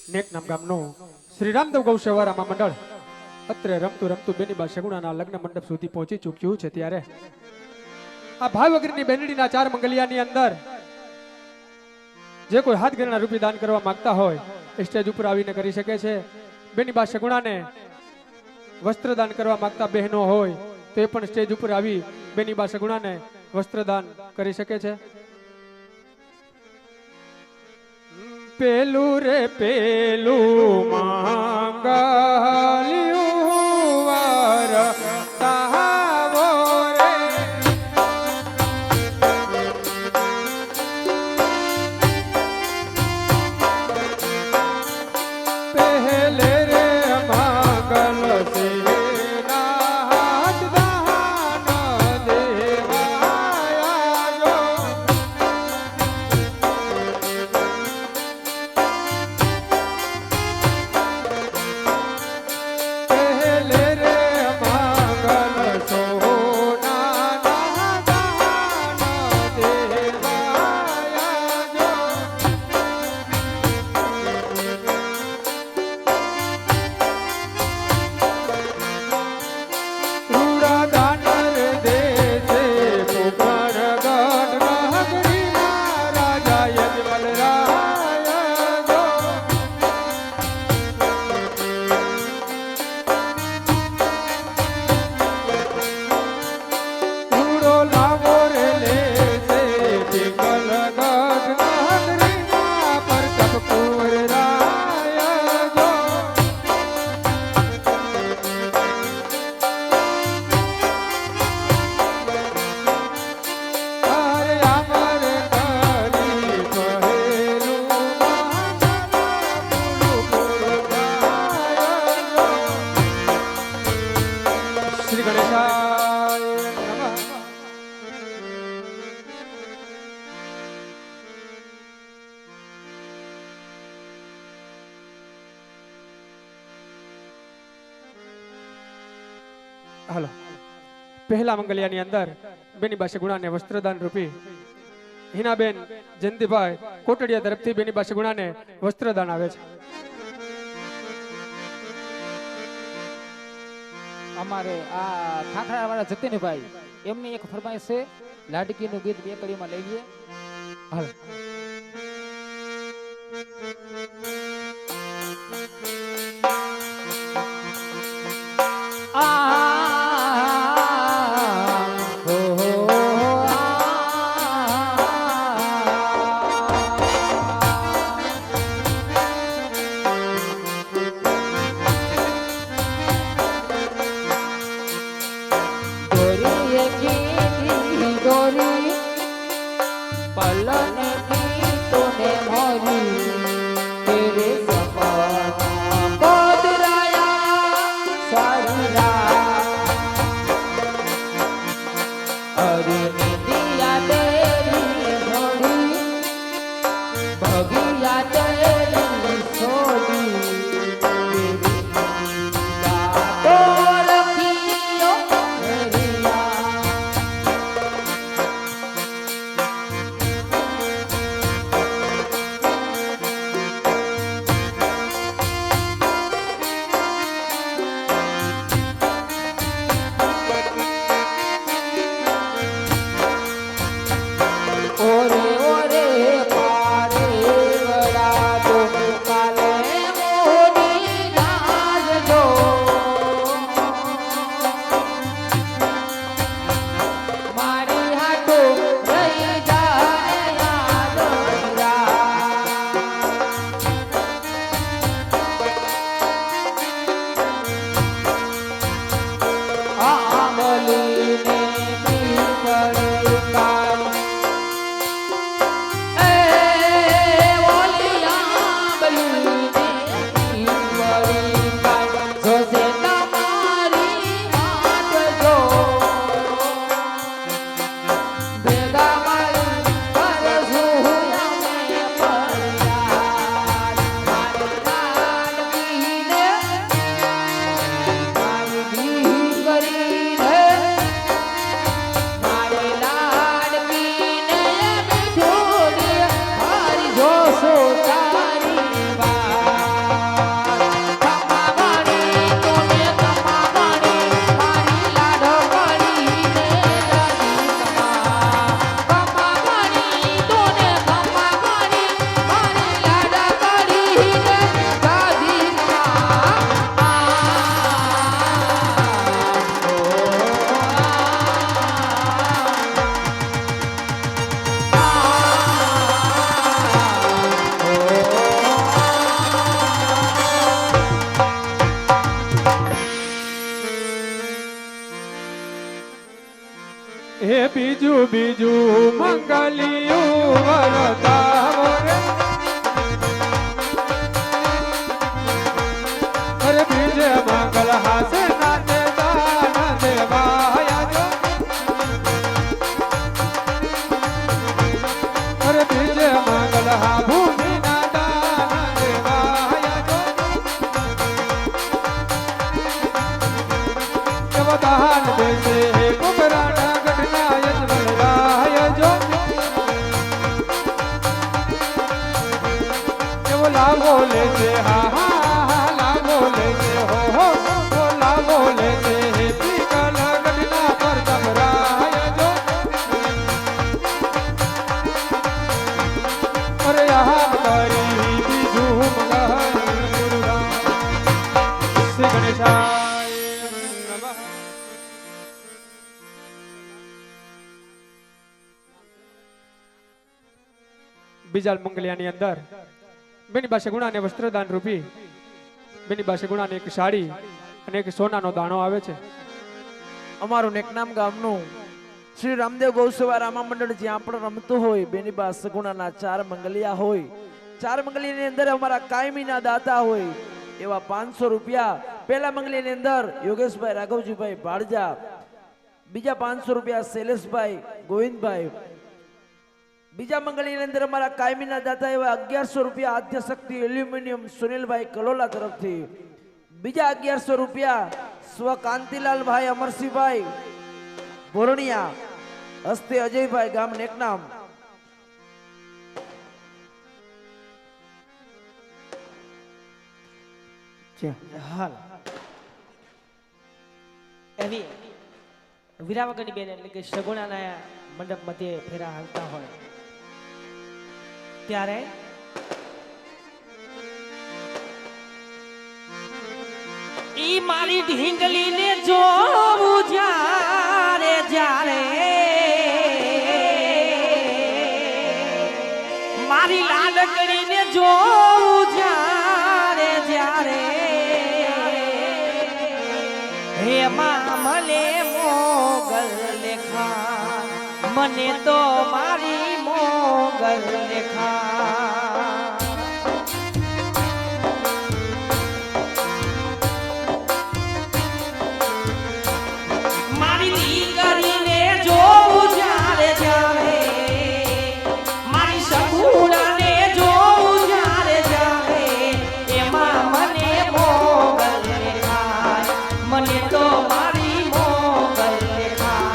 નેક નામ ગામનું શ્રી રામદેવ ગૌ સેવારામા મંડળ અત્રે રમતું રમતું બેનીબા સગુણાના લગ્ન મંડપ સુધી પહોંચી ચૂક્યું છે ત્યારે આ ભાવગીરની બેનડીના 4 મંગલિયાની અંદર જે કોઈ હાથ ગણના રૂપી દાન કરવા માંગતા હોય એ સ્ટેજ ઉપર આવીને કરી શકે છે. બેનીબા સગુણાને વસ્ત્રદાન કરવા માંગતા બહેનો હોય તો એ પણ સ્ટેજ ઉપર આવી બેનીબા સગુણાને વસ્ત્રદાન કરી શકે છે. પેલું રે પેલું માંગલ્યું વાર તાવો રે પહેલે રે માંગલ સે હાલો પહેલા મંગલિયાની અંદર બેનીબા સગુણાને વસ્ત્રદાન રૂપી હિનાબેન જયંતિભાઈ કોટડિયા તરફથી બેનીબા સગુણાને વસ્ત્રદાન આવે છે. અમારે આ ખાખરા વાળા જતીનભાઈ એમની એક ફરમાઈશ છે, લાડકીનું ગીત 2 કડીમાં લઈ લઈએ. હાલો પલન તૂને મોરી તેરે સપના ત્રીજું બીજું મંગલિયું વરતાવો રે અરે બીજે મંગલ હાસે નાતે દાન દેવાયા જો અરે બીજે મંગલ હા ભૂમિ ના દાન દેવાયા જો દાન દેશે કુબરાના ગઢના યજમન રાય જો એવો લાવો લે છે હા હા હા લાવો લે છે હો ઓ લાવો લે છે પીકલ ગઢના પ્રતાપ રાય જો અરે આમ કરી બીજું મંગલ ગુરુરામ શ્રી ગણેશાય નમઃ બીજા મંગલિયાની અંદર બેની પાસે ગુણાને વસ્ત્રદાન રૂપી બેની પાસે ગુણાને એક સાડી અને એક સોનાનો દાણો આવે છે. અમારું નેકનામ ગામનું શ્રી રામદેવ ગૌસેવા રામા મંડળ જ્યાં પણ રમતું હોય બેની બા સગુણાના 4 મંગલિયા હોય 4 મંગલિયાની અંદર અમારા કાયમીના દાતા હોય એવા 500 રૂપિયા પહેલા મંગલિયાની અંદર યોગેશભાઈ રાઘવજીભાઈ ભાડજા બીજા 500 રૂપિયા શૈલેષભાઈ ગોવિંદભાઈ બીજા મંગલિયાની અંદર અમારા કાયમીના દાતા એવા 1100 રૂપિયા આદ્ય શક્તિ એલ્યુમિનિયમ સુનિલભાઈ કલોલા તરફથી બીજા 1100 રૂપિયા સ્વ કાંતિલાલભાઈ અમરસિંહભાઈ ભોરણિયા હસ્તે અજયભાઈ ગામ નેકનામ હાલ એવી વીરાવગરની બેન એટલે કે સગુણાના મંડપ મધ્યે ફેરા હાલતા હોય ત્યારે ઈ મારી ઢીંગલી ને જોવું જ્યારે જ્યારે મારી લાડકડી ને જોવું જ્યારે જ્યારે હેમાં મને મોગલ લેખા મને તો મારી મોગલ લેખા મારી દીકરીને જોઉં જ્યારે જ્યારે મારી સગુણાને જોઉં જ્યારે જ્યારે એમાં મને મોગલ લેખાય મને તો મારી મોગલ લેખાય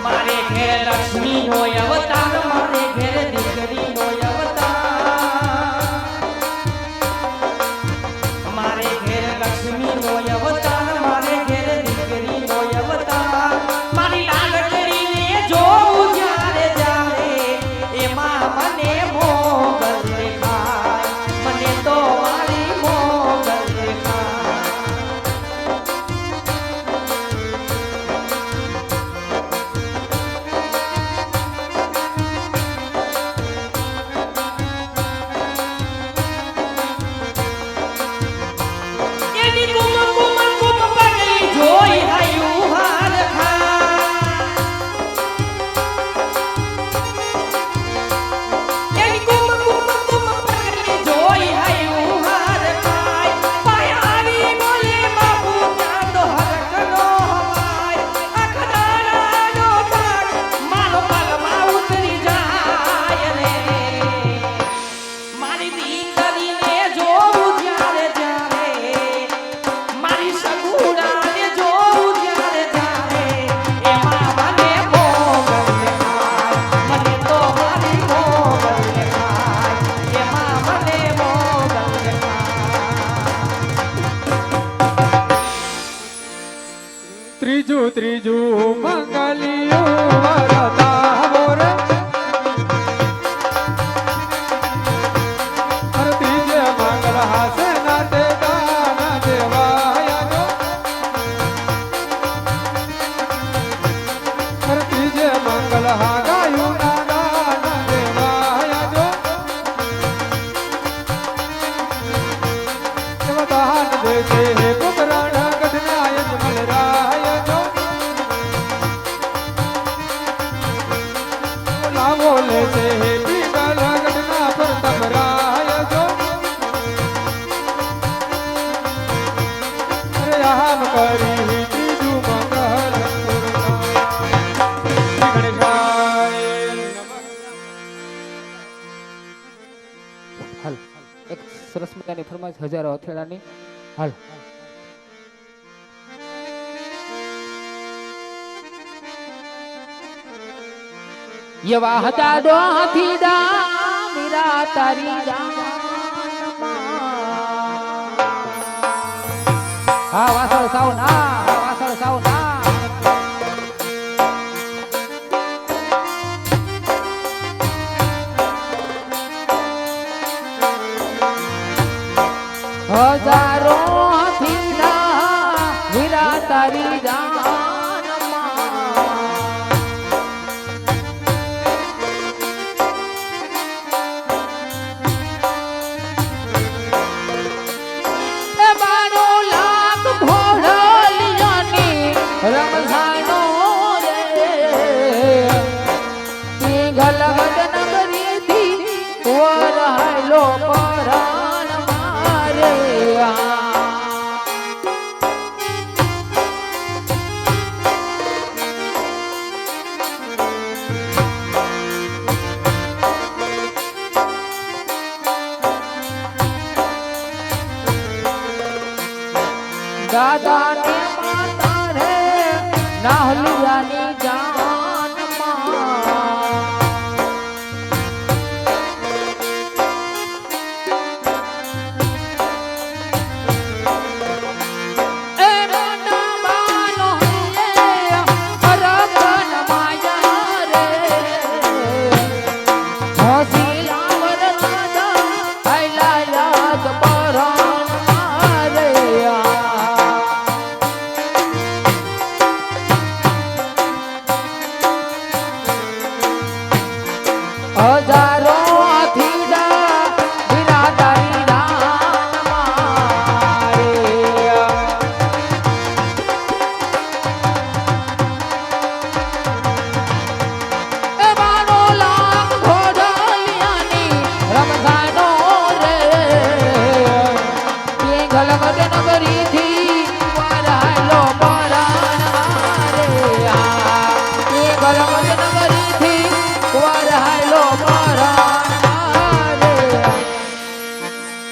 મારે ઘેર લક્ષ્મી નો અવતાર મારે ઘેર દીકરી નો અવતાર મારે ઘેર લક્ષ્મી નો અવતાર મારે ઘેર દીકરી નો અવતાર મારી લાડકડીને જોઉં જ્યારે જ્યારે એમાં મને મોગલ દેખાય મને તો મારી મોગલ દેખાય એની કુમ પગલી જોઈ હાયું હાર ખા એની કુમ પગલી જોઈ હાયું હાર ખાય પાય આવી બોલે બાપુ ત્યાં તો હરકનો હવાય અખડારાનો ભાગ મારો પગમાં ઉતરી જાય રે મારી દીકરીને જોઉં જ્યારે જ્યારે મારી સગુણાને જોઉં જ્યારે જ્યારે એમાં મને મોગલ દેખાય મને તો મારી મોગલ દેખાય એમાં મને મોગલ દેખાય ત્રીજું મંગલિયું વરતાવો રે અરે ત્રીજે મંગલ હાસે નાતે દાન દેવાયા જો અરે ત્રીજે મંગલ હા ગાયું ના દાન દેવાયા જો એવા દાન દેશે કુબરાણા માં બોલે છે પીગલ ગઢના પ્રથમ રાય જો અરે આમ કરી ત્રીજું મંગલ શ્રી ગણેશાય નમઃ. હાલ એક સરસ મજાની ફરમાઈશ હજારો હથેળાની હાલ યવા હતા ડોહથી મીરા તારી હા વાસળ સાઉન હા વાસળ સાઉન હજારો થી વીરા તારી રમઝાનો રે ગલગડ નગરી થી વરહાયલો પરાણ મારે દાદા ને માતા રે નાહલિયાની જાન એ મોટા બાનો હરકન માયા રે હસી લાવર રાજા આયલા યાદ પરાણ મારે હજાર